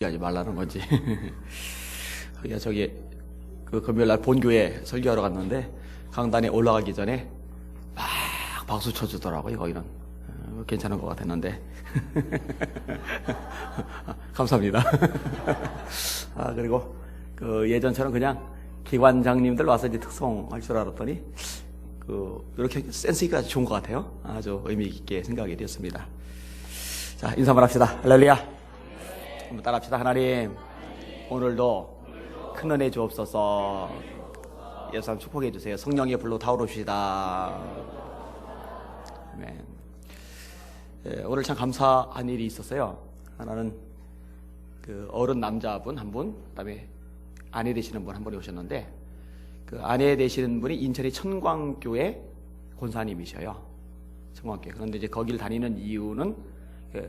하지 말라는 건지. 저기 그 금요일날 본교회 설교하러 갔는데 강단에 올라가기 전에 막 박수 쳐주더라고요. 거기는 괜찮은 것 같았는데. 감사합니다. 그리고 그 예전처럼 그냥 기관장님들 와서 이제 특송할 줄 알았더니 이렇게 센스 있게 아주 좋은 것 같아요. 아주 의미 있게 생각이 되었습니다. 자, 인사 한번 합시다. 할렐루야. 한번 따라합시다. 하나님, 오늘도 큰 은혜 주옵소서. 예수님 축복해 주세요. 성령의 불로 타오르시다. 아멘. 오늘 참 감사한 일이 있었어요. 하나는 그 어른 남자분 한 분, 그다음에 아내 되시는 분 한 분이 오셨는데, 그 아내 되시는 분이 인천의 천광교회 권사님이셔요. 천광교회. 그런데 이제 거기를 다니는 이유는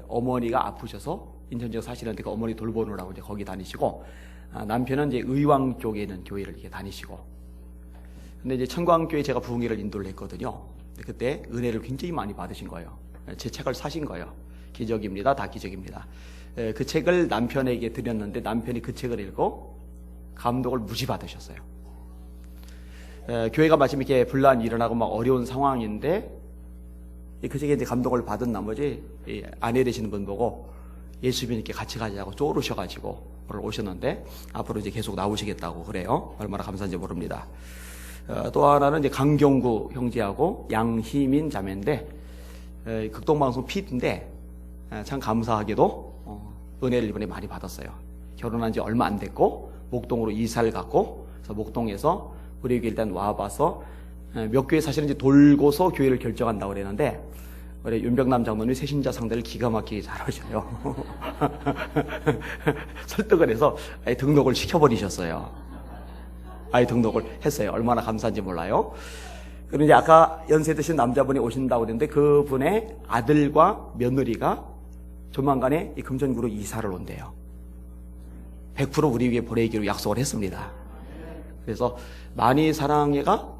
어머니가 아프셔서 인천 지역 사시는데 그 어머니 돌보느라고 이제 거기 다니시고, 남편은 이제 의왕 쪽에 있는 교회를 이렇게 다니시고. 근데 이제 천광교회 제가 부흥회를 인도를 했거든요. 그때 은혜를 굉장히 많이 받으신 거예요. 제 책을 사신 거예요. 기적입니다. 다 기적입니다. 그 책을 남편에게 드렸는데 남편이 그 책을 읽고 감동을 무지 받으셨어요. 교회가 마침 이렇게 분란이 일어나고 막 어려운 상황인데 그 책에 이제 감동을 받은 나머지 아내 되시는 분 보고 예수님께 같이 가자고 쪼르셔가지고 오늘 오셨는데 앞으로 이제 계속 나오시겠다고 그래요. 얼마나 감사한지 모릅니다. 또 하나는 이제 강경구 형제하고 양희민 자매인데 극동방송 PD인데 참 감사하게도 은혜를 이번에 많이 받았어요. 결혼한 지 얼마 안 됐고 목동으로 이사를 갔고 그래서 목동에서 우리에게 일단 와봐서 몇 교회 사실은 이제 돌고서 교회를 결정한다고 그랬는데 우리 윤병남 장로님이 새신자 상대를 기가 막히게 잘하셔요. 설득을 해서 아예 등록을 시켜버리셨어요. 아예 등록을 했어요. 얼마나 감사한지 몰라요. 그리고 이제 아까 연세 드신 남자분이 오신다고 그랬는데 그분의 아들과 며느리가 조만간에 이 금천구로 이사를 온대요. 100% 우리 위에 보내기로 약속을 했습니다. 그래서 많이 사랑해가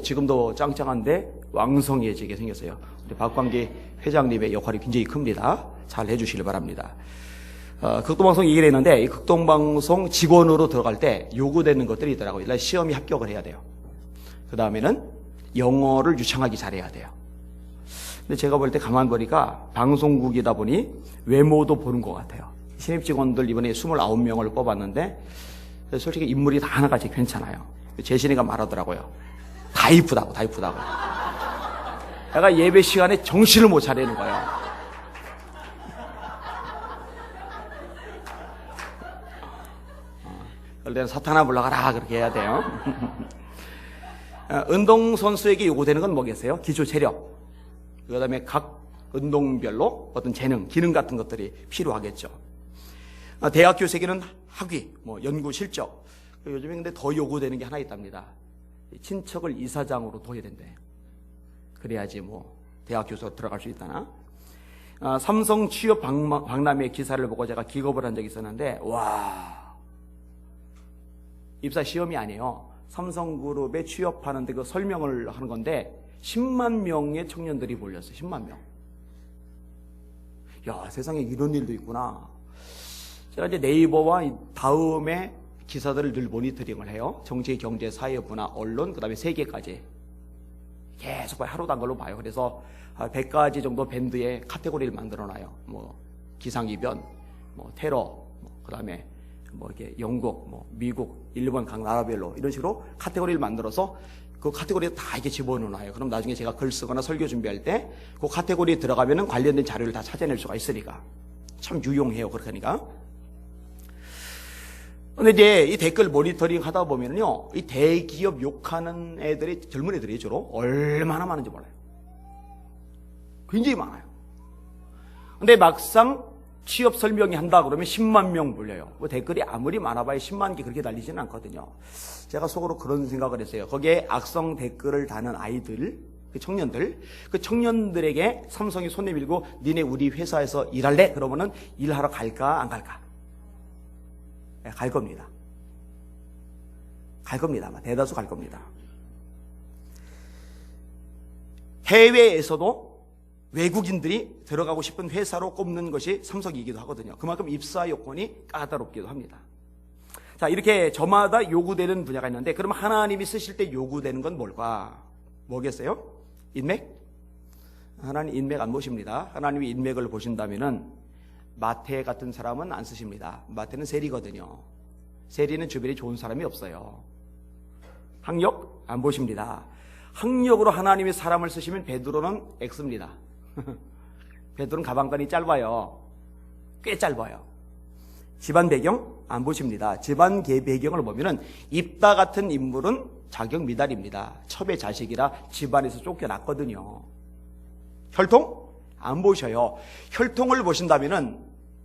지금도 짱짱한데 왕성해지게 생겼어요. 우리 박광기 회장님의 역할이 굉장히 큽니다. 잘 해주시길 바랍니다. 극동방송 얘기를 했는데 이 극동방송 직원으로 들어갈 때 요구되는 것들이 있더라고요. 일단 시험이 합격을 해야 돼요. 그 다음에는 영어를 유창하게 잘해야 돼요. 근데 제가 볼 때 가만 보니까 방송국이다 보니 외모도 보는 것 같아요. 신입 직원들 이번에 29명을 뽑았는데 솔직히 인물이 다 하나같이 괜찮아요. 재신이가 말하더라고요. 다 이쁘다고. 내가 예배 시간에 정신을 못 차리는 거예요. 그럴 때는 사탄아 물러가라 그렇게 해야 돼요. 운동선수에게 요구되는 건 뭐겠어요? 기초 체력, 그 다음에 각 운동별로 어떤 재능, 기능 같은 것들이 필요하겠죠. 대학교 세계는 학위, 연구 실적. 요즘에 근데 더 요구되는 게 하나 있답니다. 친척을 이사장으로 둬야 된대. 그래야지 대학 교수 들어갈 수 있다나. 삼성 취업 박람회 기사를 보고 제가 기겁을 한 적이 있었는데, 와, 입사 시험이 아니에요. 삼성그룹에 취업하는데 그 설명을 하는 건데 10만 명의 청년들이 몰렸어요. 10만 명. 야, 세상에 이런 일도 있구나. 제가 이제 네이버와 다음에 기사들을 늘 모니터링을 해요. 정치, 경제, 사회, 문화, 언론, 그 다음에 세계까지. 계속 하루도 안 걸로 봐요. 그래서 100가지 정도 밴드의 카테고리를 만들어놔요. 기상이변, 테러, 그 다음에 이렇게 영국, 미국, 일본 각 나라별로 이런 식으로 카테고리를 만들어서 그 카테고리에 다 이렇게 집어넣어놔요. 그럼 나중에 제가 글 쓰거나 설교 준비할 때 그 카테고리에 들어가면은 관련된 자료를 다 찾아낼 수가 있으니까 참 유용해요. 그렇게 하니까. 근데 이제 이 댓글 모니터링 하다 보면은요, 이 대기업 욕하는 애들이 젊은 애들이 주로 얼마나 많은지 몰라요. 굉장히 많아요. 근데 막상 취업 설명이 한다 그러면 10만 명 몰려요. 댓글이 아무리 많아봐야 10만 개 그렇게 달리지는 않거든요. 제가 속으로 그런 생각을 했어요. 거기에 악성 댓글을 다는 아이들, 그 청년들에게 삼성이 손 내밀고 니네 우리 회사에서 일할래? 그러면은 일하러 갈까 안 갈까? 갈 겁니다. 아마 대다수 갈 겁니다. 해외에서도 외국인들이 들어가고 싶은 회사로 꼽는 것이 삼성이기도 하거든요. 그만큼 입사 요건이 까다롭기도 합니다. 자, 이렇게 저마다 요구되는 분야가 있는데, 그럼 하나님이 쓰실 때 요구되는 건 뭘까? 뭐겠어요? 인맥? 하나님 인맥 안 보십니다. 하나님이 인맥을 보신다면은 마태 같은 사람은 안 쓰십니다. 마태는 세리거든요. 세리는 주변에 좋은 사람이 없어요. 학력 안 보십니다. 학력으로 하나님이 사람을 쓰시면 베드로는 X입니다. 베드로는 가방끈이 짧아요. 꽤 짧아요. 집안 배경 안 보십니다. 집안 배경을 보면은 입다 같은 인물은 자격 미달입니다. 첩의 자식이라 집안에서 쫓겨났거든요. 혈통 안 보셔요. 혈통을 보신다면은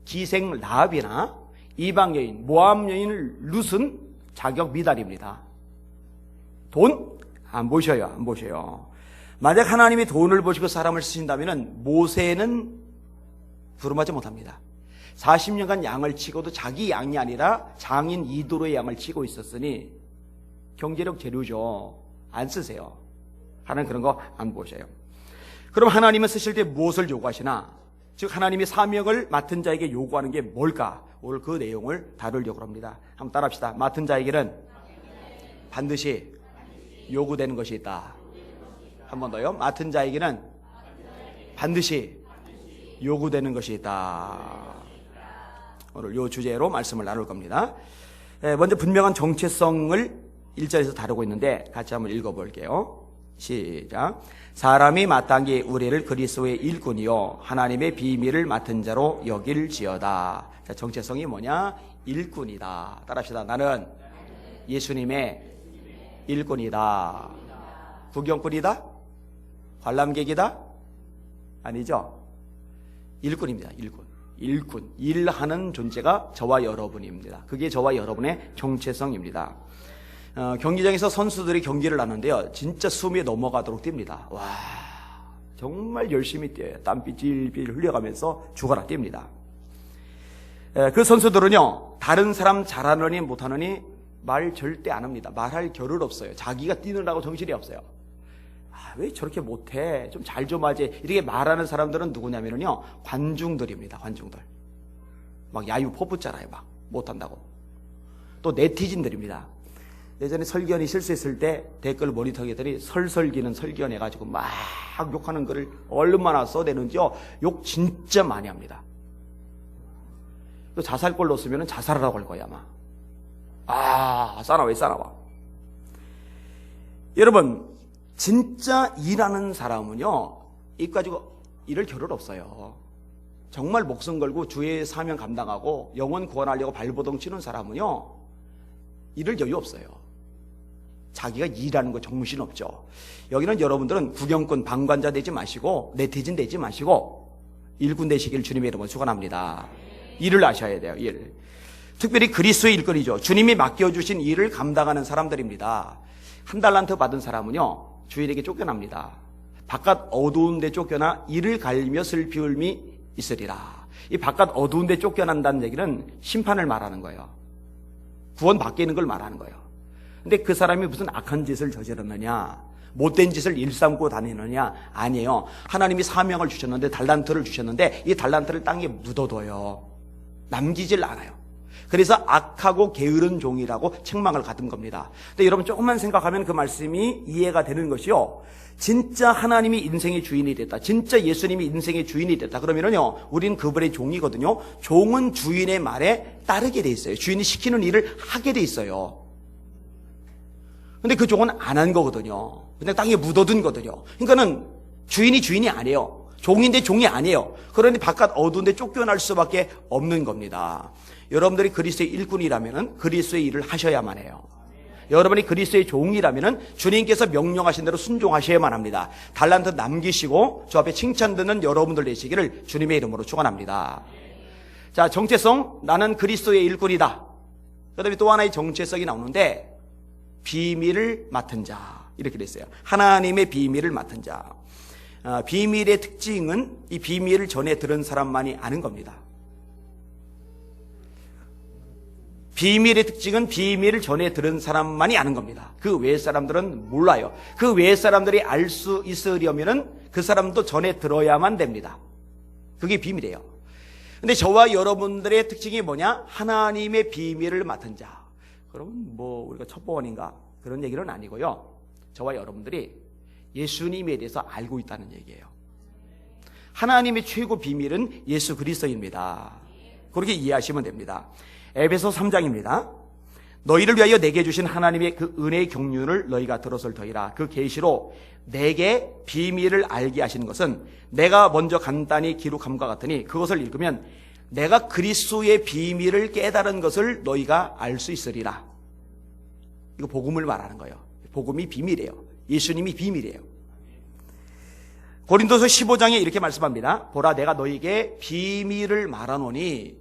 기생 라합이나 이방 여인, 모압 여인 룻은 자격 미달입니다. 돈 안 보셔요. 안 보셔요. 만약 하나님이 돈을 보시고 사람을 쓰신다면은 모세는 부름하지 못합니다. 40년간 양을 치고도 자기 양이 아니라 장인 이도로의 양을 치고 있었으니 경제력 재료죠. 안 쓰세요. 하나님 그런 거 안 보셔요. 그럼 하나님은 쓰실 때 무엇을 요구하시나? 즉 하나님이 사명을 맡은 자에게 요구하는 게 뭘까? 오늘 그 내용을 다루려고 합니다. 한번 따라합시다. 맡은 자에게는 반드시 요구되는 것이 있다. 한 번 더요. 맡은 자에게는 반드시 요구되는 것이 있다. 오늘 이 주제로 말씀을 나눌 겁니다. 먼저 분명한 정체성을 1절에서 다루고 있는데 같이 한번 읽어볼게요. 시작. 사람이 마땅히 우리를 그리스도의 일꾼이요 하나님의 비밀을 맡은 자로 여길지어다. 자, 정체성이 뭐냐? 일꾼이다. 따라합시다. 나는 예수님의 일꾼이다. 구경꾼이다? 관람객이다? 아니죠. 일꾼입니다. 일꾼. 일하는 존재가 저와 여러분입니다. 그게 저와 여러분의 정체성입니다. 경기장에서 선수들이 경기를 하는데요. 진짜 숨이 넘어가도록 뜁니다. 와, 정말 열심히 뛰어요. 땀비 질질 흘려가면서 죽어라 뜁니다. 그 선수들은요, 다른 사람 잘하느니 못하느니 말 절대 안 합니다. 말할 겨를 없어요. 자기가 뛰느라고 정신이 없어요. 왜 저렇게 못해? 좀 잘 좀 하지. 이렇게 말하는 사람들은 누구냐면요, 관중들입니다. 관중들. 막 야유 퍼붓잖아요. 막 못한다고. 또 네티즌들입니다. 예전에 설교원이 실수했을 때 댓글 모니터했더니 설설기는 설교원 해가지고 막 욕하는 글을 얼마나 써대는지요. 욕 진짜 많이 합니다. 또 자살골 넣었으면 자살하라고 할 거야 아마. 싸나와 싸나와. 여러분, 진짜 일하는 사람은요, 입 가지고 일을 겨를 없어요. 정말 목숨 걸고 주의 사명 감당하고 영혼 구원하려고 발버둥 치는 사람은요, 일을 여유 없어요. 자기가 일하는 거 정신없죠. 여기는 여러분들은 구경꾼 방관자 되지 마시고 네티즌 되지 마시고 일꾼 되시길 주님의 이름으로 축원합니다. 일을 하셔야 돼요. 일. 특별히 그리스도의 일꾼이죠. 주님이 맡겨주신 일을 감당하는 사람들입니다. 한 달란트 받은 사람은요, 주인에게 쫓겨납니다. 바깥 어두운 데 쫓겨나 이를 갈며 슬피 울미 있으리라. 이 바깥 어두운 데 쫓겨난다는 얘기는 심판을 말하는 거예요. 구원 밖에 있는 걸 말하는 거예요. 근데 그 사람이 무슨 악한 짓을 저질렀느냐, 못된 짓을 일삼고 다니느냐? 아니에요. 하나님이 사명을 주셨는데, 달란트를 주셨는데 이 달란트를 땅에 묻어둬요. 남기질 않아요. 그래서 악하고 게으른 종이라고 책망을 받은 겁니다. 근데 여러분 조금만 생각하면 그 말씀이 이해가 되는 것이요, 진짜 하나님이 인생의 주인이 됐다, 진짜 예수님이 인생의 주인이 됐다 그러면은요, 우린 그분의 종이거든요. 종은 주인의 말에 따르게 돼 있어요. 주인이 시키는 일을 하게 돼 있어요. 근데 그 종은 안 한 거거든요. 그냥 땅에 묻어둔 거거든요. 그러니까는 주인이 아니에요. 종인데 종이 아니에요. 그러니 바깥 어두운 데 쫓겨날 수밖에 없는 겁니다. 여러분들이 그리스도의 일꾼이라면 그리스도의 일을 하셔야만 해요. 여러분이 그리스도의 종이라면 주님께서 명령하신 대로 순종하셔야만 합니다. 달란트 남기시고 저 앞에 칭찬 듣는 여러분들 되시기를 주님의 이름으로 축원합니다. 자, 정체성, 나는 그리스도의 일꾼이다. 그 다음에 또 하나의 정체성이 나오는데, 비밀을 맡은 자, 이렇게 됐어요. 하나님의 비밀을 맡은 자. 비밀의 특징은 이 비밀을 전해 들은 사람만이 아는 겁니다. 비밀의 특징은 비밀을 전해 들은 사람만이 아는 겁니다. 그 외의 사람들은 몰라요. 그 외의 사람들이 알 수 있으려면은 그 사람도 전에 들어야만 됩니다. 그게 비밀이에요. 근데 저와 여러분들의 특징이 뭐냐? 하나님의 비밀을 맡은 자. 그럼 뭐 우리가 첩보원인가 그런 얘기는 아니고요. 저와 여러분들이 예수님에 대해서 알고 있다는 얘기예요. 하나님의 최고 비밀은 예수 그리스도입니다. 그렇게 이해하시면 됩니다. 에베소 3장입니다. 너희를 위하여 내게 주신 하나님의 그 은혜의 경륜을 너희가 들었을 터이라. 그 계시로 내게 비밀을 알게 하시는 것은 내가 먼저 간단히 기록함과 같으니 그것을 읽으면 내가 그리스도의 비밀을 깨달은 것을 너희가 알 수 있으리라. 이거 복음을 말하는 거예요. 복음이 비밀이에요. 예수님이 비밀이에요. 고린도서 15장에 이렇게 말씀합니다. 보라 내가 너희에게 비밀을 말하노니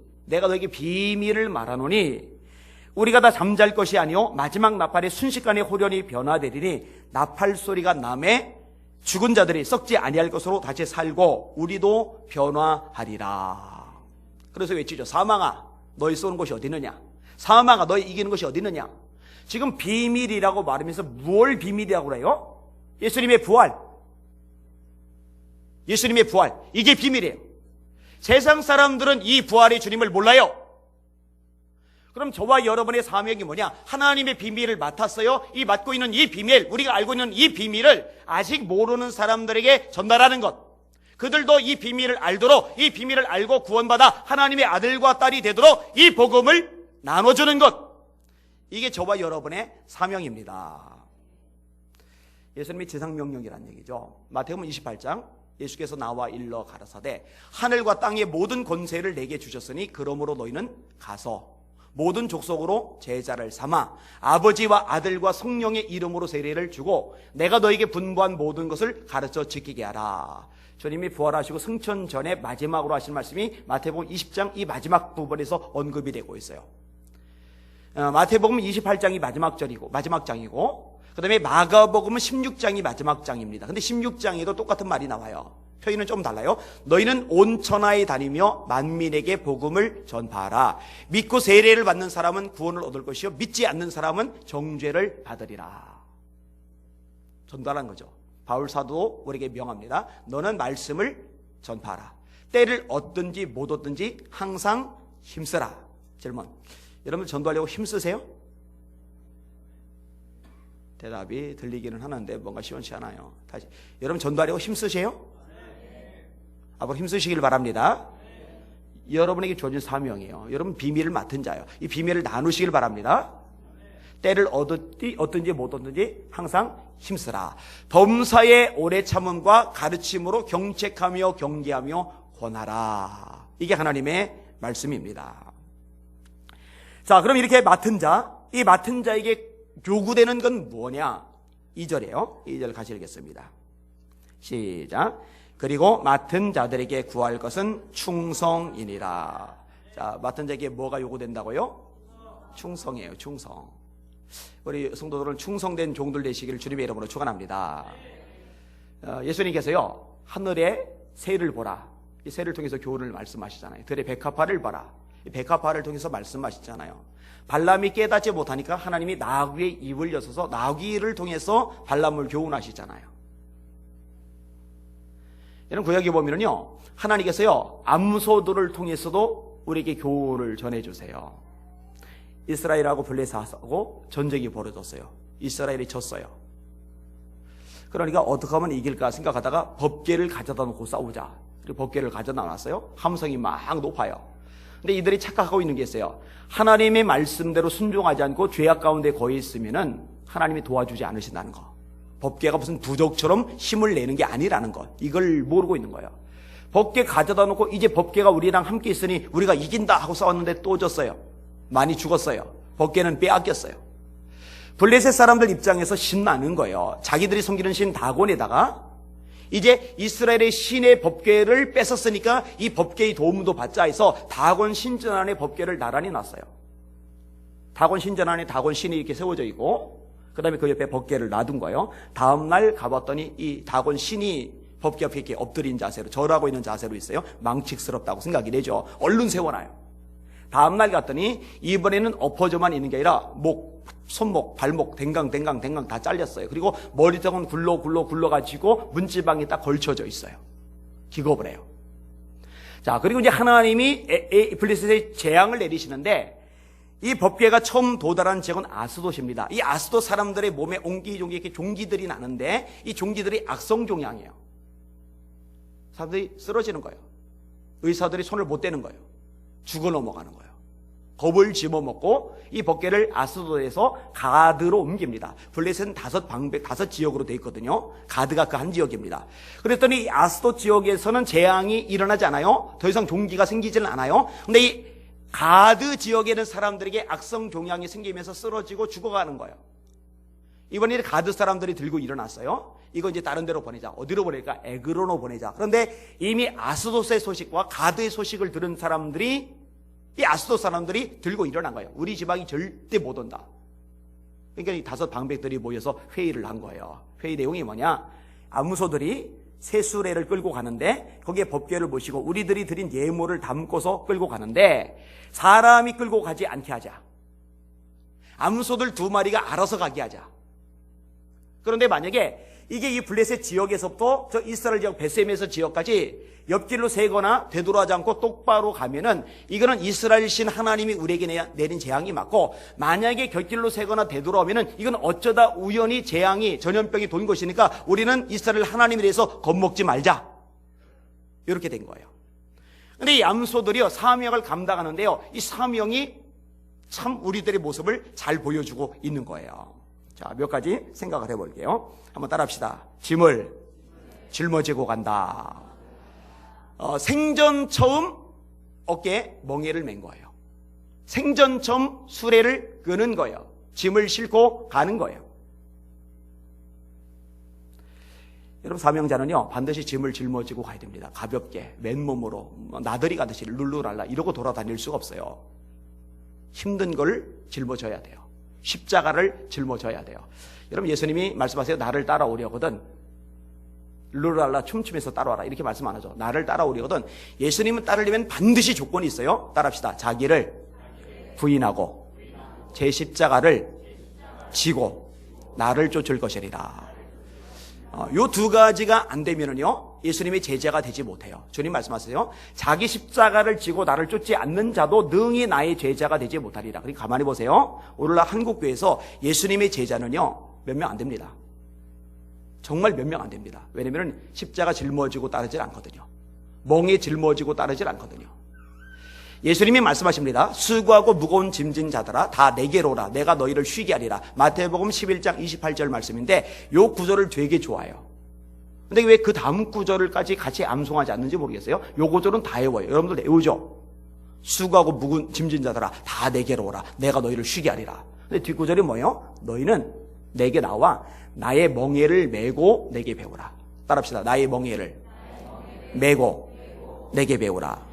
우리가 다 잠잘 것이 아니요 마지막 나팔의 순식간에 호련히 변화되리니 나팔 소리가 남에 죽은 자들이 썩지 아니할 것으로 다시 살고 우리도 변화하리라. 그래서 외치죠. 사망아 너희 쏘는 곳이 어디 있느냐? 사망아 너희 이기는 것이 어디 있느냐? 지금 비밀이라고 말하면서 무엇을 비밀이라고 그래요? 예수님의 부활. 예수님의 부활. 이게 비밀이에요. 세상 사람들은 이 부활의 주님을 몰라요. 그럼 저와 여러분의 사명이 뭐냐? 하나님의 비밀을 맡았어요. 이 맡고 있는 이 비밀, 우리가 알고 있는 이 비밀을 아직 모르는 사람들에게 전달하는 것. 그들도 이 비밀을 알도록, 이 비밀을 알고 구원받아 하나님의 아들과 딸이 되도록 이 복음을 나눠주는 것. 이게 저와 여러분의 사명입니다. 예수님의 지상명령이라는 얘기죠. 마태복음 28장 예수께서 나와 일러 가라사대 하늘과 땅의 모든 권세를 내게 주셨으니 그러므로 너희는 가서 모든 족속으로 제자를 삼아 아버지와 아들과 성령의 이름으로 세례를 주고 내가 너에게 분부한 모든 것을 가르쳐 지키게 하라. 주님이 부활하시고 승천 전에 마지막으로 하신 말씀이 마태복음 20장 이 마지막 부분에서 언급이 되고 있어요. 마태복음 28장이 마지막 장이고 그 다음에 마가복음은 16장이 마지막 장입니다. 근데 16장에도 똑같은 말이 나와요. 표현은 좀 달라요. 너희는 온 천하에 다니며 만민에게 복음을 전파하라. 믿고 세례를 받는 사람은 구원을 얻을 것이요 믿지 않는 사람은 정죄를 받으리라. 전달한 거죠. 바울 사도 우리에게 명합니다. 너는 말씀을 전파하라. 때를 얻든지 못 얻든지 항상 힘쓰라. 질문. 여러분 전도하려고 힘쓰세요? 대답이 들리기는 하는데 뭔가 시원치 않아요. 다시. 여러분 전도하려고 힘쓰세요? 앞으로 힘쓰시길 바랍니다. 여러분에게 주어진 사명이에요. 여러분 비밀을 맡은 자예요. 이 비밀을 나누시길 바랍니다. 때를 얻든지 못 얻든지 항상 힘쓰라. 범사의 오래 참음과 가르침으로 경책하며 경계하며 권하라. 이게 하나님의 말씀입니다. 자, 그럼 이렇게 맡은 자, 이 맡은 자에게 요구되는 건 뭐냐? 2절이에요. 2절 같이 읽겠습니다. 시작. 그리고 맡은 자들에게 구할 것은 충성이니라. 자, 맡은 자에게 뭐가 요구된다고요? 충성이에요. 충성. 우리 성도들은 충성된 종들 되시기를 주님의 이름으로 축원합니다. 예수님께서요 하늘에 새를 보라. 이 새를 통해서 교훈을 말씀하시잖아요. 들의 백합화를 봐라. 이 백합화를 통해서 말씀하시잖아요. 발람이 깨닫지 못하니까 하나님이 나귀의 입을 여서서 나귀를 통해서 발람을 교훈하시잖아요. 이런 구약에 보면은요 하나님께서요 암소들을 통해서도 우리에게 교훈을 전해주세요. 이스라엘하고 블레셋하고 전쟁이 벌어졌어요. 이스라엘이 졌어요. 그러니까 어떻게 하면 이길까 생각하다가 법궤를 가져다 놓고 싸우자. 그리고 법궤를 가져다 놨어요. 함성이 막 높아요. 근데 이들이 착각하고 있는 게 있어요. 하나님의 말씀대로 순종하지 않고 죄악 가운데 거해 있으면은 하나님이 도와주지 않으신다는 거. 법궤가 무슨 부족처럼 힘을 내는 게 아니라는 것. 이걸 모르고 있는 거예요. 법궤 가져다 놓고 이제 법궤가 우리랑 함께 있으니 우리가 이긴다 하고 싸웠는데 또 졌어요. 많이 죽었어요. 법궤는 빼앗겼어요. 블레셋 사람들 입장에서 신나는 거예요. 자기들이 섬기는 신 다곤에다가 이제 이스라엘의 신의 법궤를 뺏었으니까 이 법궤의 도움도 받자 해서 다곤 신전 안에 법궤를 나란히 놨어요. 다곤 신전 안에 다곤 신이 이렇게 세워져 있고 그 다음에 그 옆에 법궤를 놔둔 거예요. 다음날 가봤더니 이 다곤 신이 법궤 앞에 이렇게 엎드린 자세로 절하고 있는 자세로 있어요. 망측스럽다고 생각이 되죠. 얼른 세워놔요. 다음날 갔더니 이번에는 엎어져만 있는 게 아니라 목 손목, 발목, 댕강 다 잘렸어요. 그리고 머리통은 굴러가지고 문지방이 딱 걸쳐져 있어요. 기겁을 해요. 자, 그리고 이제 하나님이 블레셋에 재앙을 내리시는데 이 법궤가 처음 도달한 지역은 아스돗입니다. 이 아스돗 사람들의 몸에 옹기종기 이렇게 종기들이 나는데 이 종기들이 악성종양이에요. 사람들이 쓰러지는 거예요. 의사들이 손을 못 대는 거예요. 죽어 넘어가는 거예요. 겁을 집어먹고 이 법궤를 아스돗에서 가드로 옮깁니다. 블레셋은 5 지역으로 되어 있거든요. 가드가 그 한 지역입니다. 그랬더니 이 아스돗 지역에서는 재앙이 일어나지 않아요. 더 이상 종기가 생기지는 않아요. 근데 이 가드 지역에 있는 사람들에게 악성 종양이 생기면서 쓰러지고 죽어가는 거예요. 이번에 가드 사람들이 들고 일어났어요. 이거 이제 다른 데로 보내자. 어디로 보낼까? 에그론으로 보내자. 그런데 이미 아스돗의 소식과 가드의 소식을 들은 사람들이 이 아스돗 사람들이 들고 일어난 거예요. 우리 지방이 절대 못 온다. 그러니까 이 5 방백들이 모여서 회의를 한 거예요. 회의 내용이 뭐냐? 암소들이 새 수레를 끌고 가는데 거기에 법궤를 모시고 우리들이 드린 예물을 담고서 끌고 가는데 사람이 끌고 가지 않게 하자. 암소들 2마리가 알아서 가게 하자. 그런데 만약에 이게 이 블레셋 지역에서부터 저 이스라엘 지역 베세메스 지역까지 옆길로 새거나 되돌아가지 않고 똑바로 가면은 이거는 이스라엘 신 하나님이 우리에게 내린 재앙이 맞고, 만약에 곁길로 새거나 되돌아오면은 이건 어쩌다 우연히 재앙이 전염병이 돈 것이니까 우리는 이스라엘 하나님에 대해서 겁먹지 말자. 이렇게 된 거예요. 근데 이 암소들이요 사명을 감당하는데요, 이 사명이 참 우리들의 모습을 잘 보여주고 있는 거예요. 자, 몇 가지 생각을 해볼게요. 한번 따라합시다. 짐을 짊어지고 간다. 생전 처음 어깨에 멍에를 맨 거예요. 생전 처음 수레를 끄는 거예요. 짐을 싣고 가는 거예요. 여러분, 사명자는요 반드시 짐을 짊어지고 가야 됩니다. 가볍게 맨몸으로 나들이 가듯이 룰루랄라 이러고 돌아다닐 수가 없어요. 힘든 걸 짊어져야 돼요. 십자가를 짊어져야 돼요. 여러분, 예수님이 말씀하세요. 나를 따라오려거든 룰루랄라 춤추면서 따라와라 이렇게 말씀 안 하죠. 나를 따라오려거든. 예수님은 따르려면 반드시 조건이 있어요. 따라합시다. 자기를 부인하고 제 십자가를 지고 나를 쫓을 것이리라. 요 2가지가 안 되면은요 예수님의 제자가 되지 못해요. 주님 말씀하세요. 자기 십자가를 지고 나를 쫓지 않는 자도 능히 나의 제자가 되지 못하리라. 그러니까 가만히 보세요. 오늘날 한국교회에서 예수님의 제자는요 몇 명 안 됩니다. 정말 몇 명 안 됩니다. 왜냐면 십자가 짊어지고 따르질 않거든요. 멍에 짊어지고 따르질 않거든요. 예수님이 말씀하십니다. 수고하고 무거운 짐진 자들아 다 내게로 오라. 내가 너희를 쉬게 하리라. 마태복음 11장 28절 말씀인데 요 구절을 되게 좋아해요. 근데 왜 그 다음 구절을까지 같이 암송하지 않는지 모르겠어요. 요 구절은 다 외워요. 여러분들 외우죠? 수고하고 무거운 짐진 자들아 다 내게로 오라. 내가 너희를 쉬게 하리라. 근데 뒷구절이 뭐예요? 너희는 내게 나와 나의 멍에를 메고 내게 배우라. 따라합시다. 나의 멍에를 메고 내게 배우라.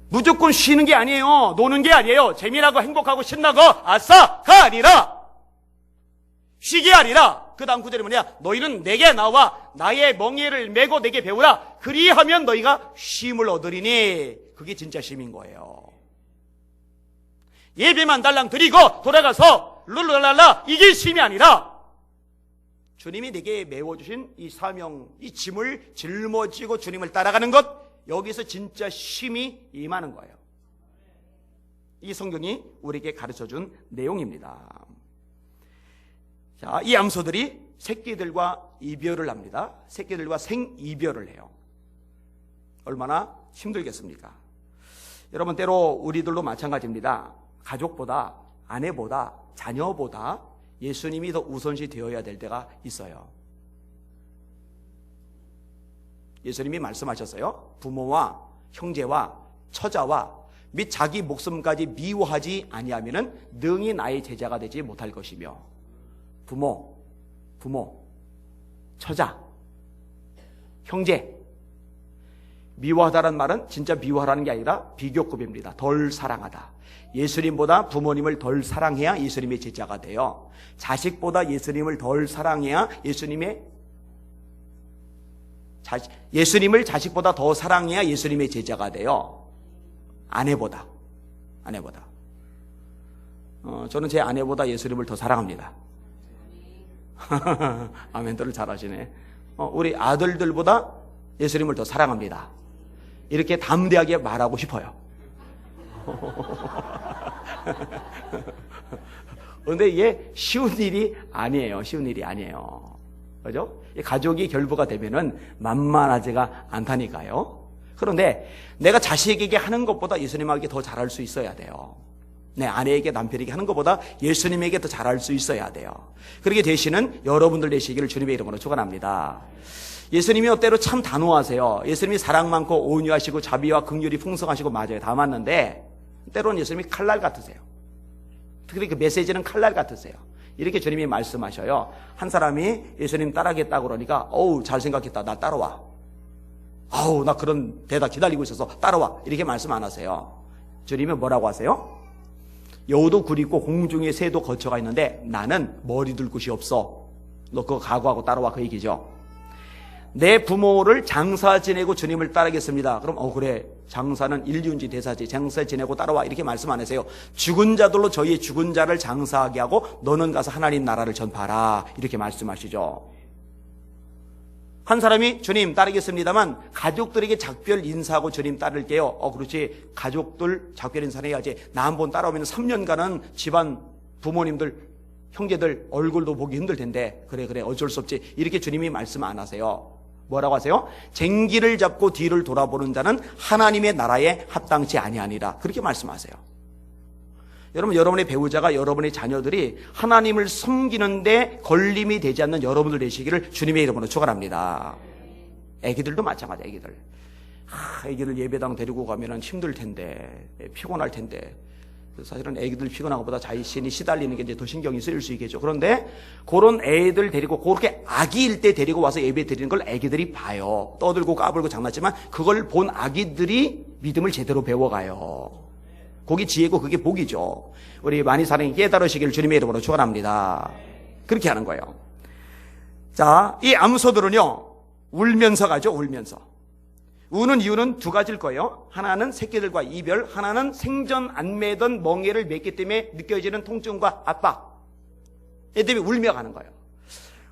무조건 쉬는 게 아니에요. 노는 게 아니에요. 재미나고 행복하고 신나고 아싸 가리라. 쉬게 하리라. 그 다음 구절이 뭐냐? 너희는 내게 나와 나의 멍에를 메고 내게 배우라. 그리하면 너희가 쉼을 얻으리니. 그게 진짜 쉼인 거예요. 예배만 달랑 드리고 돌아가서 룰루랄라 이게 쉼이 아니라 주님이 내게 메워주신 이 사명, 이 짐을 짊어지고 주님을 따라가는 것, 여기서 진짜 쉼이 임하는 거예요. 이 성경이 우리에게 가르쳐준 내용입니다. 자, 이 암소들이 새끼들과 이별을 합니다. 새끼들과 생이별을 해요. 얼마나 힘들겠습니까? 여러분, 때로 우리들도 마찬가지입니다. 가족보다, 아내보다, 자녀보다 예수님이 더 우선시 되어야 될 때가 있어요. 예수님이 말씀하셨어요. 부모와 형제와 처자와 및 자기 목숨까지 미워하지 아니하면은 능히 나의 제자가 되지 못할 것이며, 부모, 처자, 형제, 미워하다라는 말은 진짜 미워하라는 게 아니라 비교급입니다. 덜 사랑하다. 예수님보다 부모님을 덜 사랑해야 예수님의 제자가 돼요. 자식보다 예수님을 덜 사랑해야 예수님을 자식보다 더 사랑해야 예수님의 제자가 돼요. 아내보다. 저는 제 아내보다 예수님을 더 사랑합니다. 아멘들을 잘하시네. 우리 아들들보다 예수님을 더 사랑합니다. 이렇게 담대하게 말하고 싶어요. 그런데 이게 쉬운 일이 아니에요. 쉬운 일이 아니에요. 그죠? 가족이 결부가 되면은 만만하지가 않다니까요. 그런데 내가 자식에게 하는 것보다 예수님에게 더 잘할 수 있어야 돼요. 내 아내에게 남편에게 하는 것보다 예수님에게 더 잘할 수 있어야 돼요. 그렇게 되시는 여러분들 되시기를 주님의 이름으로 축원합니다. 예수님이 때로 참 단호하세요. 예수님이 사랑 많고 온유하시고 자비와 긍휼이 풍성하시고 맞아요. 다 맞는데 때로는 예수님이 칼날 같으세요. 특히 그 메시지는 칼날 같으세요. 이렇게 주님이 말씀하셔요. 한 사람이 예수님 따라하겠다고 그러니까 어우 잘 생각했다. 나 따라와. 아우 나 그런 대답 기다리고 있어서 따라와. 이렇게 말씀 안 하세요. 주님이 뭐라고 하세요? 여우도 굴 있고 공중에 새도 거처가 있는데 나는 머리 둘 곳이 없어. 너 그거 각오하고 따라와 그 얘기죠. 내 부모를 장사 지내고 주님을 따르겠습니다. 그럼 그래 장사는 인륜지 대사지 장사 지내고 따라와 이렇게 말씀 안 하세요. 죽은 자들로 저희의 죽은 자를 장사하게 하고 너는 가서 하나님 나라를 전파하라 이렇게 말씀하시죠. 한 사람이 주님 따르겠습니다만 가족들에게 작별 인사하고 주님 따를게요. 그렇지 가족들 작별 인사해야지. 나 한번 따라오면 3년간은 집안 부모님들 형제들 얼굴도 보기 힘들 텐데 그래 어쩔 수 없지 이렇게 주님이 말씀 안 하세요. 뭐라고 하세요? 쟁기를 잡고 뒤를 돌아보는 자는 하나님의 나라에 합당치 아니하니라 그렇게 말씀하세요. 여러분 여러분의 배우자가 여러분의 자녀들이 하나님을 섬기는데 걸림이 되지 않는 여러분들 되시기를 주님의 이름으로 축원합니다. 애기들도 마찬가지. 애기들 예배당 데리고 가면은 힘들 텐데 피곤할 텐데 사실은 애기들 피곤한 것보다 자신이 시달리는 게 이제 더 신경이 쓰일 수 있겠죠. 그런데 그런 애들 데리고 그렇게 아기일 때 데리고 와서 예배 드리는 걸 애기들이 봐요. 떠들고 까불고 장난치지만 그걸 본 아기들이 믿음을 제대로 배워가요. 그게 지혜고 그게 복이죠. 우리 많이 사랑이 깨달으시기를 주님의 이름으로 축원합니다. 그렇게 하는 거예요. 자, 이 암소들은요 울면서 가죠. 울면서. 우는 이유는 두 가지일 거예요. 하나는 새끼들과 이별, 하나는 생전 안 매던 멍에를 맸기 때문에 느껴지는 통증과 압박. 이 때문에 울며 가는 거예요.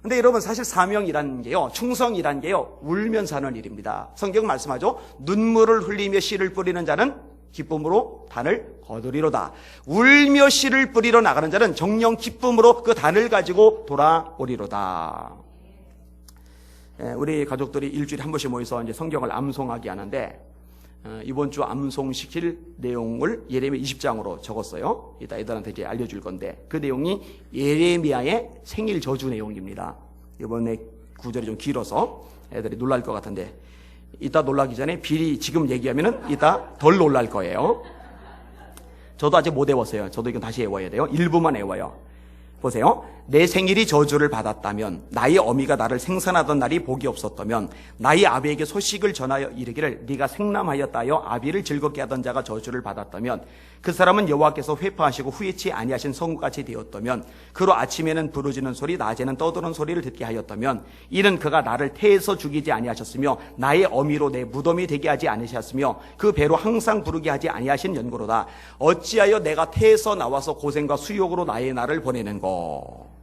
근데 여러분 사실 사명이라는 게요, 충성이라는 게요, 울면서 하는 일입니다. 성경 말씀하죠. 눈물을 흘리며 씨를 뿌리는 자는 기쁨으로 단을 거두리로다. 울며 씨를 뿌리러 나가는 자는 정령 기쁨으로 그 단을 가지고 돌아오리로다. 우리 가족들이 일주일에 한 번씩 모여서 이제 성경을 암송하게 하는데 이번 주 암송시킬 내용을 예레미야 20장으로 적었어요. 이따 애들한테 이제 알려줄 건데 그 내용이 예레미야의 생일 저주 내용입니다. 이번에 구절이 좀 길어서 애들이 놀랄 것 같은데 이따 놀라기 전에 미리 지금 얘기하면은 이따 덜 놀랄 거예요. 저도 아직 못 외웠어요. 저도 이건 다시 외워야 돼요. 일부만 외워요. 보세요. 내 생일이 저주를 받았다면, 나의 어미가 나를 생산하던 날이 복이 없었다면, 나의 아비에게 소식을 전하여 이르기를 네가 생남하였다 하여 아비를 즐겁게 하던 자가 저주를 받았다면, 그 사람은 여호와께서 회파하시고 후회치 아니하신 성같이 되었다면, 그로 아침에는 부르짖는 소리 낮에는 떠드는 소리를 듣게 하였다면, 이는 그가 나를 태에서 죽이지 아니하셨으며 나의 어미로 내 무덤이 되게 하지 않으셨으며 그 배로 항상 부르게 하지 아니하신 연고로다. 어찌하여 내가 태에서 나와서 고생과 수욕으로 나의 날을 보내는고.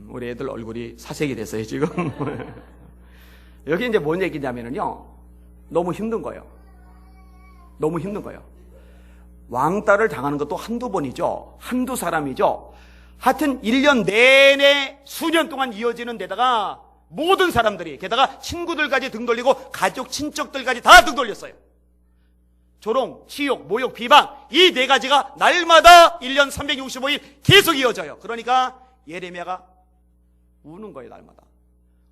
우리 애들 얼굴이 사색이 됐어요 지금. 여기 이제 뭔 얘기냐면요, 너무 힘든 거예요. 너무 힘든 거예요. 왕따를 당하는 것도 한두 번이죠. 한두 사람이죠. 하여튼 1년 내내 수년 동안 이어지는 데다가 모든 사람들이, 게다가 친구들까지 등 돌리고 가족 친척들까지 다 등 돌렸어요. 조롱, 치욕, 모욕, 비방, 이 네 가지가 날마다 1년 365일 계속 이어져요. 그러니까 예레미야가 우는 거예요. 날마다.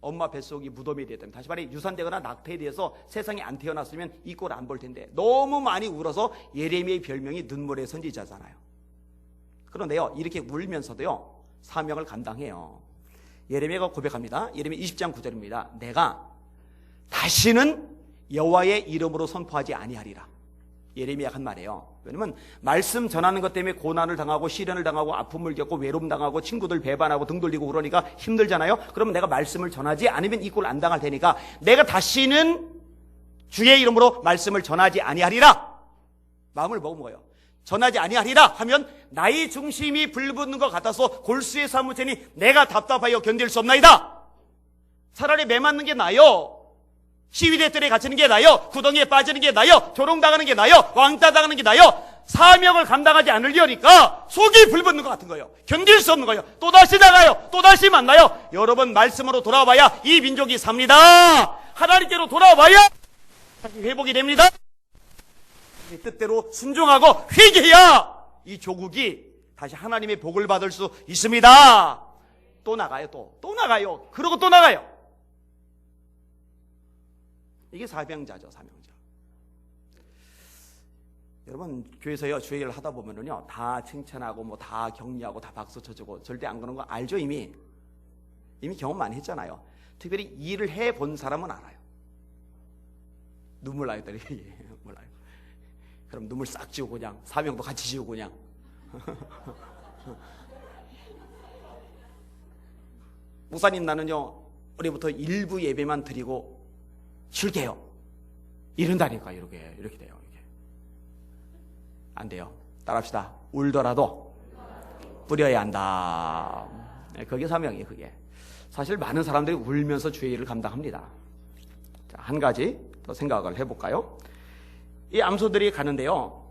엄마 뱃속이 무덤이 되었다면, 다시 말해 유산되거나 낙태돼서 세상에 안 태어났으면 이 꼴 안 볼 텐데 너무 많이 울어서 예레미야의 별명이 눈물의 선지자잖아요. 그런데요, 이렇게 울면서도요 사명을 감당해요. 예레미야가 고백합니다. 예레미야 20장 9절입니다. 내가 다시는 여호와의 이름으로 선포하지 아니하리라. 예레미야가 한 말이에요. 왜냐면 말씀 전하는 것 때문에 고난을 당하고 시련을 당하고 아픔을 겪고 외로움 당하고 친구들 배반하고 등 돌리고 그러니까 힘들잖아요. 그러면 내가 말씀을 전하지 않으면 이 꼴 안 당할 테니까 내가 다시는 주의 이름으로 말씀을 전하지 아니하리라. 마음을 먹어요. 전하지 아니하리라 하면 나의 중심이 불붙는 것 같아서 골수에 사무치니 내가 답답하여 견딜 수 없나이다. 차라리 매 맞는 게 나요. 시위대들에 갇히는 게 나요. 구덩이에 빠지는 게 나요. 조롱당하는 게 나요. 왕따 당하는 게 나요. 사명을 감당하지 않으려니까 속이 불붙는 것 같은 거예요. 견딜 수 없는 거예요. 또다시 나가요. 또다시 만나요. 여러분, 말씀으로 돌아와야 이 민족이 삽니다. 하나님께로 돌아와야 다시 회복이 됩니다. 뜻대로 순종하고 회개해야 이 조국이 다시 하나님의 복을 받을 수 있습니다. 또 나가요. 또 나가요. 그러고 또 나가요. 이게 사명자죠. 사명자. 여러분, 교회에서요, 주일을 하다 보면은요, 다 칭찬하고 뭐 다 격려하고 다 박수 쳐주고 절대 안 그러는 거 알죠? 이미 경험 많이 했잖아요. 특별히 일을 해본 사람은 알아요. 눈물 나요. 몰라요. 그럼 눈물 싹 지우고 그냥 사명도 같이 지우고 그냥 목사님, 나는요 올해부터 일부 예배만 드리고 쉴게요. 이런다니까. 이렇게 돼요. 이게 안 돼요. 따라합시다. 울더라도 뿌려야 한다. 그게 사명이에요. 그게 사실 많은 사람들이 울면서 주의 일을 감당합니다. 자, 한 가지 더 생각을 해볼까요? 이 암소들이 가는데요,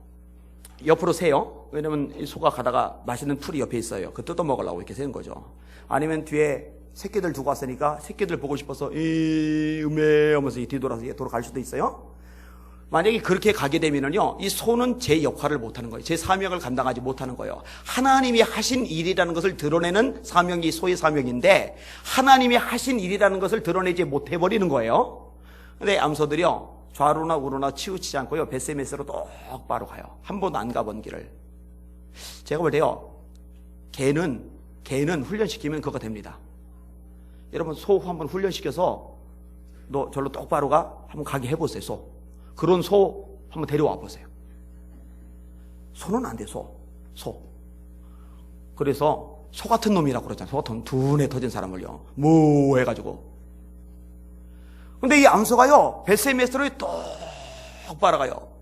옆으로 세요. 왜냐면 이 소가 가다가 맛있는 풀이 옆에 있어요. 그 뜯어 먹으려고 이렇게 세는 거죠. 아니면 뒤에 새끼들 두고 왔으니까 새끼들 보고 싶어서 음에 하면서 뒤돌아서 돌아갈 수도 있어요. 만약에 그렇게 가게 되면은요, 이 소는 제 역할을 못하는 거예요. 제 사명을 감당하지 못하는 거예요. 하나님이 하신 일이라는 것을 드러내는 사명이 소의 사명인데 하나님이 하신 일이라는 것을 드러내지 못해버리는 거예요. 근데 암소들이요, 좌로나 우로나 치우치지 않고요, 벳세메스로 똑바로 가요. 한 번도 안 가본 길을. 제가 볼 때요, 개는 훈련시키면 그거 됩니다. 여러분, 소 한번 훈련시켜서 너 절로 똑바로 가 한번 가게 해보세요. 소. 그런 소 한번 데려와 보세요. 소는 안 돼. 소. 그래서 소 같은 놈이라고 그러잖아요. 소 같은 둔해 터진 사람을요, 뭐 해가지고. 근데 이 암소가요, 벳세메스로 똑바로 가요.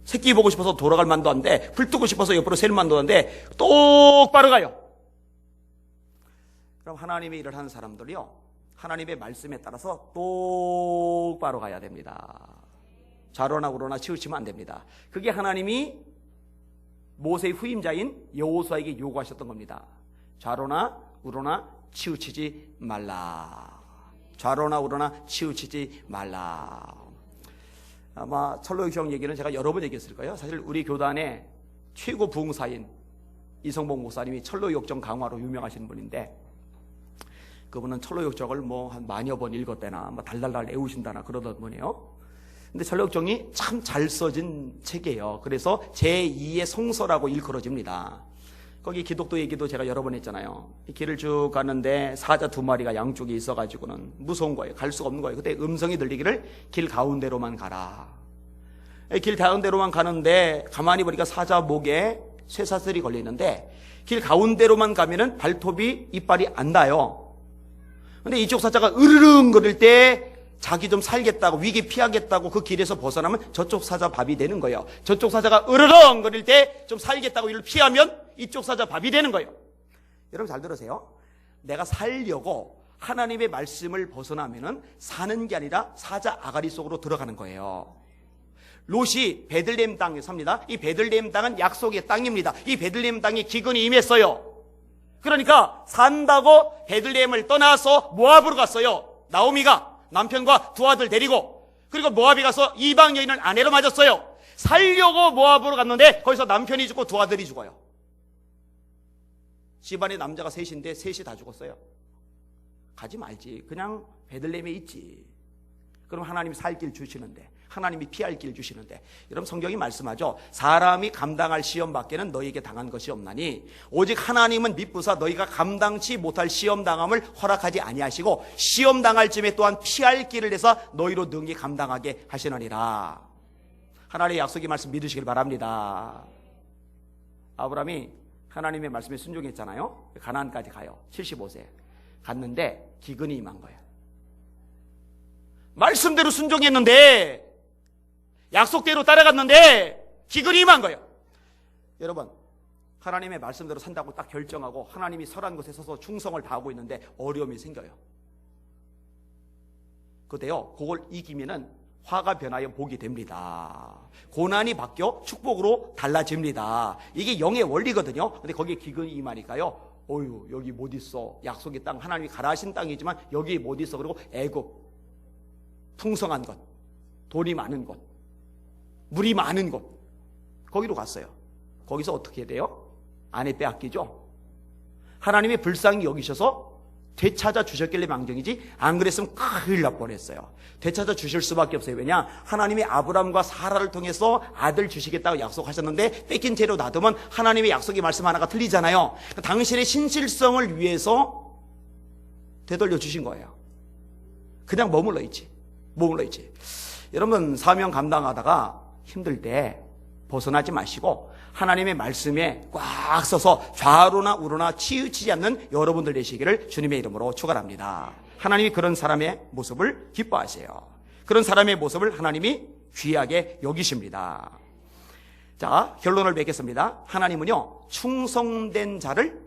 새끼 보고 싶어서 돌아갈 만도 한데, 불 뜨고 싶어서 옆으로 셀 만도 한데 똑바로 가요. 그럼 하나님의 일을 하는 사람들이요, 하나님의 말씀에 따라서 똑바로 가야 됩니다. 좌로나 우로나 치우치면 안 됩니다. 그게 하나님이 모세의 후임자인 여호수아에게 요구하셨던 겁니다. 좌로나 우로나 치우치지 말라. 좌로나 우로나 치우치지 말라. 아마 철로역정 얘기는 제가 여러 번 얘기했을 거예요. 사실 우리 교단의 최고 부흥사인 이성복 목사님이 철로역정 강화로 유명하신 분인데, 그분은 철로역정을 뭐 한 만여 번 읽었대나 뭐 달달달 애우신다나 그러던 분이에요. 근데 철로역정이 참 잘 써진 책이에요. 그래서 제2의 성서라고 일컬어집니다. 거기 기독교 얘기도 제가 여러 번 했잖아요. 이 길을 쭉 가는데 사자 2마리가 양쪽에 있어가지고는 무서운 거예요. 갈 수가 없는 거예요. 그때 음성이 들리기를 길 가운데로만 가라. 길 가운데로만 가는데 가만히 보니까 사자 목에 쇠사슬이 걸리는데 길 가운데로만 가면은 발톱이 이빨이 안 나요. 근데 이쪽 사자가 으르릉 거릴 때 자기 좀 살겠다고, 위기 피하겠다고 그 길에서 벗어나면 저쪽 사자 밥이 되는 거예요. 저쪽 사자가 으르렁 거릴 때 좀 살겠다고 이를 피하면 이쪽 사자 밥이 되는 거예요. 여러분 잘 들으세요. 내가 살려고 하나님의 말씀을 벗어나면은 사는 게 아니라 사자 아가리 속으로 들어가는 거예요. 롯이 베들레헴 땅에 삽니다. 이 베들레헴 땅은 약속의 땅입니다. 이 베들레헴 땅에 기근이 임했어요. 그러니까 산다고 베들레헴을 떠나서 모압으로 갔어요. 나오미가 남편과 두 아들 데리고. 그리고 모압에 가서 이방 여인을 아내로 맞았어요. 살려고 모압으로 갔는데 거기서 남편이 죽고 두 아들이 죽어요. 집안에 남자가 셋인데 셋이 다 죽었어요. 가지 말지. 그냥 베들레헴에 있지. 그럼 하나님이 살 길 주시는데, 하나님이 피할 길 주시는데. 여러분, 성경이 말씀하죠. 사람이 감당할 시험 밖에는 너희에게 당한 것이 없나니 오직 하나님은 미쁘사 너희가 감당치 못할 시험 당함을 허락하지 아니하시고 시험 당할 쯤에 또한 피할 길을 내서 너희로 능히 감당하게 하시느니라. 하나님의 약속의 말씀 믿으시길 바랍니다. 아브라함이 하나님의 말씀에 순종했잖아요. 가나안까지 가요. 75세 갔는데 기근이 임한 거예요. 말씀대로 순종했는데, 약속대로 따라갔는데 기근이 임한 거예요. 여러분, 하나님의 말씀대로 산다고 딱 결정하고 하나님이 설한 곳에 서서 충성을 다하고 있는데 어려움이 생겨요. 그때요, 그걸 이기면은 화가 변하여 복이 됩니다. 고난이 바뀌어 축복으로 달라집니다. 이게 영의 원리거든요. 근데 거기에 기근이 임하니까요, 어휴, 여기 못 있어. 약속의 땅, 하나님이 가라 하신 땅이지만 여기 못 있어. 그리고 애굽, 풍성한 것, 돈이 많은 곳, 물이 많은 곳, 거기로 갔어요. 거기서 어떻게 돼요? 아내 빼앗기죠. 하나님의 불쌍히 여기셔서 되찾아 주셨길래 망정이지, 안 그랬으면 큰일 날 뻔했어요. 되찾아 주실 수밖에 없어요. 왜냐? 하나님이 아브람과 사라를 통해서 아들 주시겠다고 약속하셨는데 뺏긴 채로 놔두면 하나님의 약속의 말씀 하나가 틀리잖아요. 당신의 신실성을 위해서 되돌려 주신 거예요. 그냥 머물러 있지. 여러분, 사명 감당하다가 힘들 때 벗어나지 마시고 하나님의 말씀에 꽉 서서 좌로나 우로나 치우치지 않는 여러분들 되시기를 주님의 이름으로 축원합니다. 하나님이 그런 사람의 모습을 기뻐하세요. 그런 사람의 모습을 하나님이 귀하게 여기십니다. 자, 결론을 맺겠습니다. 하나님은요, 충성된 자를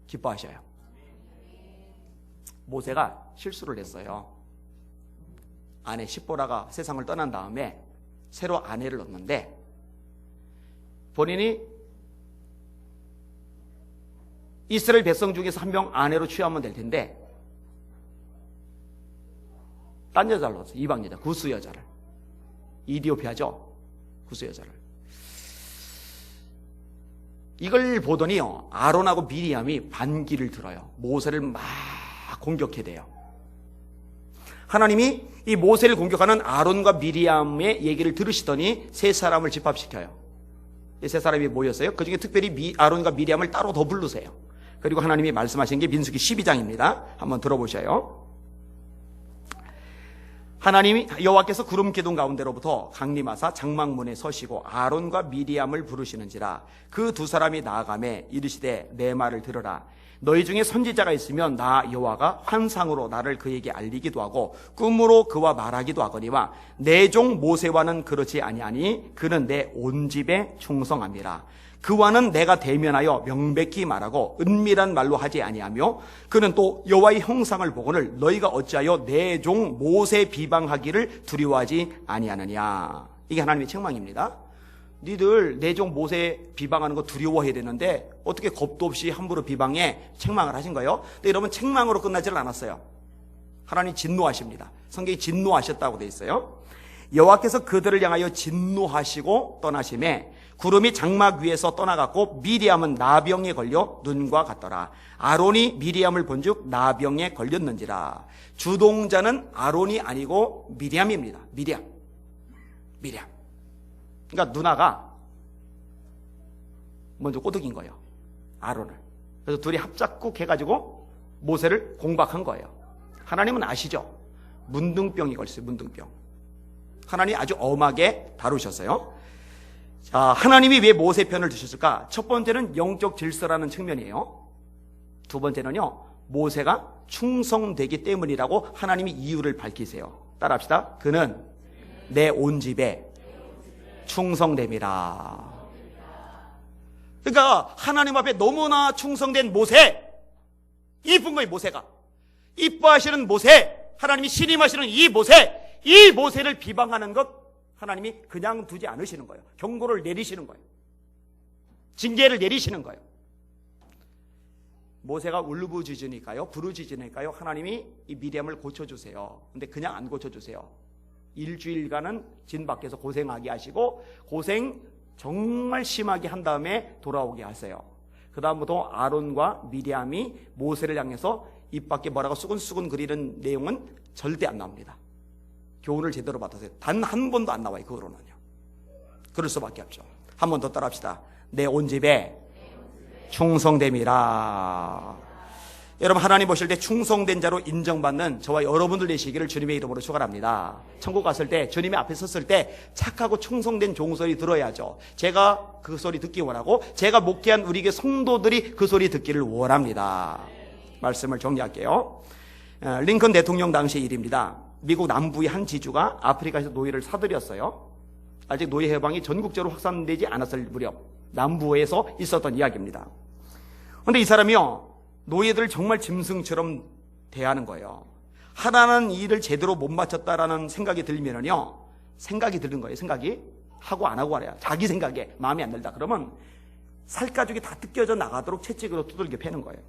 기뻐하셔요. 모세가 실수를 했어요. 아내 십보라가 세상을 떠난 다음에 새로 아내를 얻는데 본인이 이스라엘 백성 중에서 한 명 아내로 취하면 될 텐데 딴 여자를 얻었어요. 이방 여자, 구스 여자를. 이디오피아죠. 구스 여자를. 이걸 보더니요, 아론하고 미리암이 반기를 들어요. 모세를 막 공격해대요. 하나님이 이 모세를 공격하는 아론과 미리암의 얘기를 들으시더니 세 사람을 집합시켜요. 이 세 사람이 모였어요. 그 중에 특별히 아론과 미리암을 따로 더 부르세요. 그리고 하나님이 말씀하신 게 민수기 12장입니다. 한번 들어보셔요. 하나님이 여호와께서 구름 기둥 가운데로부터 강림하사 장막문에 서시고 아론과 미리암을 부르시는지라. 그 두 사람이 나아가매 이르시되 내 말을 들으라. 너희 중에 선지자가 있으면 나 여호와가 환상으로 나를 그에게 알리기도 하고 꿈으로 그와 말하기도 하거니와 내 종 모세와는 그렇지 아니하니 그는 내 온 집에 충성함이라. 그와는 내가 대면하여 명백히 말하고 은밀한 말로 하지 아니하며 그는 또 여호와의 형상을 보거늘 너희가 어찌하여 내 종 모세 비방하기를 두려워하지 아니하느냐. 이게 하나님의 책망입니다. 니들 내 종 모세 비방하는 거 두려워해야 되는데 어떻게 겁도 없이 함부로 비방해? 책망을 하신 거예요. 근데 여러분, 책망으로 끝나지를 않았어요. 하나님 진노하십니다. 성경에 진노하셨다고 돼 있어요. 여호와께서 그들을 향하여 진노하시고 떠나심에 구름이 장막 위에서 떠나갔고 미리암은 나병에 걸려 눈과 같더라. 아론이 미리암을 본즉 나병에 걸렸는지라. 주동자는 아론이 아니고 미리암입니다. 미리암. 그러니까 누나가 먼저 꼬드긴 거예요. 아론을. 그래서 둘이 합작국 해가지고 모세를 공박한 거예요. 하나님은 아시죠? 문둥병이 걸렸어요. 문둥병. 하나님이 아주 엄하게 다루셨어요. 자, 하나님이 왜 모세 편을 드셨을까? 첫 번째는 영적 질서라는 측면이에요. 두 번째는요, 모세가 충성되기 때문이라고 하나님이 이유를 밝히세요. 따라합시다. 그는 내 온 집에 충성됨이라. 그러니까 하나님 앞에 너무나 충성된 모세, 이쁜 거예요. 모세가 이뻐하시는 모세, 하나님이 신임하시는 이 모세를 비방하는 것 하나님이 그냥 두지 않으시는 거예요. 경고를 내리시는 거예요. 징계를 내리시는 거예요. 모세가 울부짖으니까요, 부르짖으니까요, 하나님이 이 미리암을 고쳐주세요. 근데 그냥 안 고쳐주세요. 일주일간은 진 밖에서 고생하게 하시고 고생 정말 심하게 한 다음에 돌아오게 하세요. 그 다음부터 아론과 미리암이 모세를 향해서 입 밖에 뭐라고 수근수근 그리는 내용은 절대 안 나옵니다. 교훈을 제대로 받았어요. 단 한 번도 안 나와요. 그거로는요. 그럴 수밖에 없죠. 한 번 더 따라합시다. 내 온 집에 충성됨이라. 여러분, 하나님 보실 때 충성된 자로 인정받는 저와 여러분들 되시기를 주님의 이름으로 축원합니다. 천국 갔을 때 주님의 앞에 섰을 때 착하고 충성된 종소리 들어야죠. 제가 그 소리 듣기 원하고 제가 목회한 우리 교회 성도들이 그 소리 듣기를 원합니다. 말씀을 정리할게요. 링컨 대통령 당시 일입니다. 미국 남부의 한 지주가 아프리카에서 노예를 사들였어요. 아직 노예 해방이 전국적으로 확산되지 않았을 무렵 남부에서 있었던 이야기입니다. 그런데 이 사람이요, 노예들을 정말 짐승처럼 대하는 거예요. 하라는 일을 제대로 못 마쳤다라는 생각이 들면은요, 생각이 드는 거예요. 생각이 하고 안 하고 하래요. 자기 생각에 마음에 안 들다 그러면 살가죽이 다 뜯겨져 나가도록 채찍으로 두들겨 패는 거예요.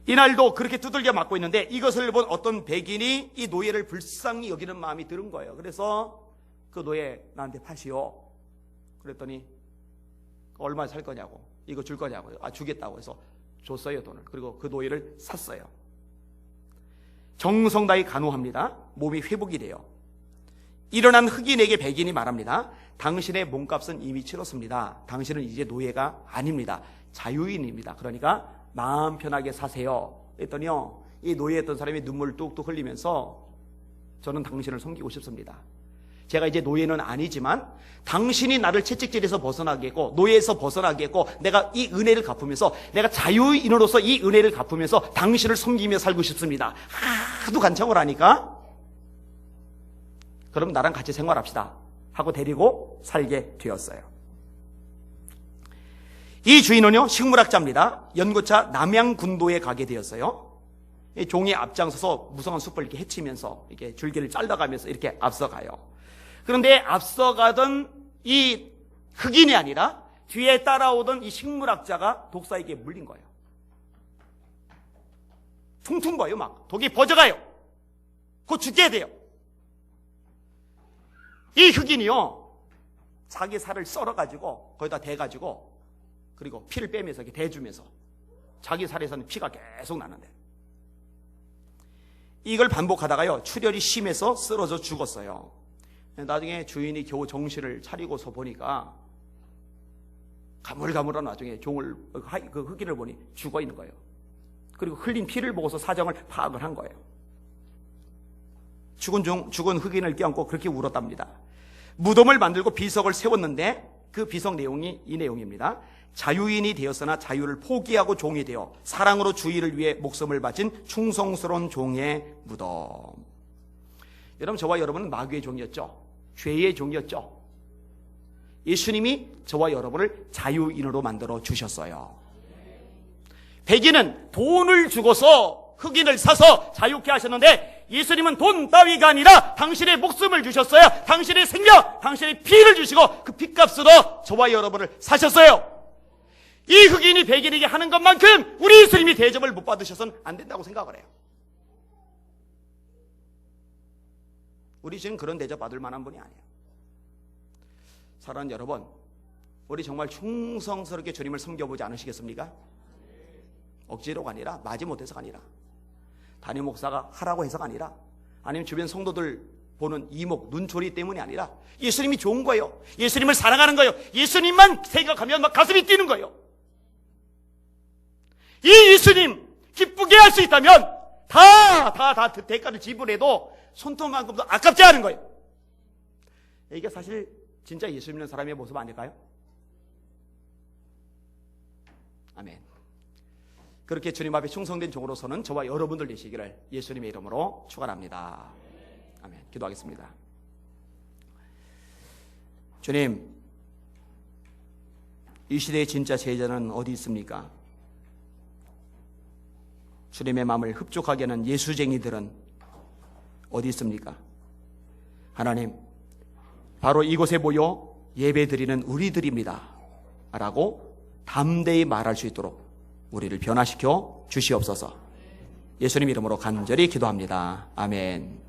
이날도 그렇게 두들겨 맞고 있는데 이것을 본 어떤 백인이 이 노예를 불쌍히 여기는 마음이 드는 거예요. 그래서 그 노예 나한테 파시오. 그랬더니 얼마 살 거냐고, 이거 줄 거냐고, 주겠다고 해서 줬어요, 돈을. 그리고 그 노예를 샀어요. 정성 다해 간호합니다. 몸이 회복이 돼요. 일어난 흑인에게 백인이 말합니다. 당신의 몸값은 이미 치렀습니다. 당신은 이제 노예가 아닙니다. 자유인입니다. 그러니까 마음 편하게 사세요. 했더니요, 이 노예했던 사람이 눈물을 뚝뚝 흘리면서 저는 당신을 섬기고 싶습니다. 제가 이제 노예는 아니지만 당신이 나를 채찍질에서 벗어나게 했고 노예에서 벗어나게 했고 내가 이 은혜를 갚으면서, 내가 자유인으로서 이 은혜를 갚으면서 당신을 섬기며 살고 싶습니다. 하도 간청을 하니까 그럼 나랑 같이 생활합시다 하고 데리고 살게 되었어요. 이 주인은요, 식물학자입니다. 연구차 남양군도에 가게 되었어요. 이 종이 앞장서서 무성한 숲을 이렇게 헤치면서 이렇게 줄기를 잘라가면서 이렇게 앞서가요. 그런데 앞서가던 이 흑인이 아니라 뒤에 따라오던 이 식물학자가 독사에게 물린 거예요. 퉁퉁 버요. 막 독이 퍼져가요. 곧 죽게 돼요. 이 흑인이요, 자기 살을 썰어가지고 거기다 대가지고 그리고 피를 빼면서 이렇게 대주면서 자기 살에서는 피가 계속 나는데, 이걸 반복하다가요 출혈이 심해서 쓰러져 죽었어요. 나중에 주인이 겨우 정신을 차리고서 보니까 가물가물한 와중에 종을, 그 흑인을 보니 죽어 있는 거예요. 그리고 흘린 피를 보고서 사정을 파악을 한 거예요. 죽은 흑인을 껴안고 그렇게 울었답니다. 무덤을 만들고 비석을 세웠는데 그 비석 내용이 이 내용입니다. 자유인이 되었으나 자유를 포기하고 종이 되어 사랑으로 주의를 위해 목숨을 바친 충성스러운 종의 무덤. 여러분, 저와 여러분은 마귀의 종이었죠. 죄의 종이었죠. 예수님이 저와 여러분을 자유인으로 만들어 주셨어요. 백인은 돈을 주고서 흑인을 사서 자유케 하셨는데 예수님은 돈 따위가 아니라 당신의 목숨을 주셨어요. 당신의 생명, 당신의 피를 주시고 그 피값으로 저와 여러분을 사셨어요. 이 흑인이 백인에게 하는 것만큼 우리 예수님이 대접을 못 받으셔서는 안 된다고 생각을 해요. 우리 지금 그런 대접 받을 만한 분이 아니에요. 사랑하는 여러분, 우리 정말 충성스럽게 주님을 섬겨보지 않으시겠습니까? 억지로가 아니라, 마지못해서가 아니라, 담임 목사가 하라고 해서가 아니라, 아니면 주변 성도들 보는 이목, 눈초리 때문이 아니라 예수님이 좋은 거예요. 예수님을 사랑하는 거예요. 예수님만 생각하면 막 가슴이 뛰는 거예요. 이 예수님 기쁘게 할 수 있다면 다 대가를 지불해도 손톱만큼도 아깝지 않은 거예요. 이게 사실 진짜 예수 믿는 사람의 모습 아닐까요? 아멘. 그렇게 주님 앞에 충성된 종으로서는 저와 여러분들 되시기를 예수님의 이름으로 축원합니다. 아멘. 기도하겠습니다. 주님, 이 시대의 진짜 제자는 어디 있습니까? 주님의 마음을 흡족하게 하는 예수쟁이들은 어디 있습니까? 하나님, 바로 이곳에 모여 예배드리는 우리들입니다 라고 담대히 말할 수 있도록 우리를 변화시켜 주시옵소서. 예수님 이름으로 간절히 기도합니다. 아멘.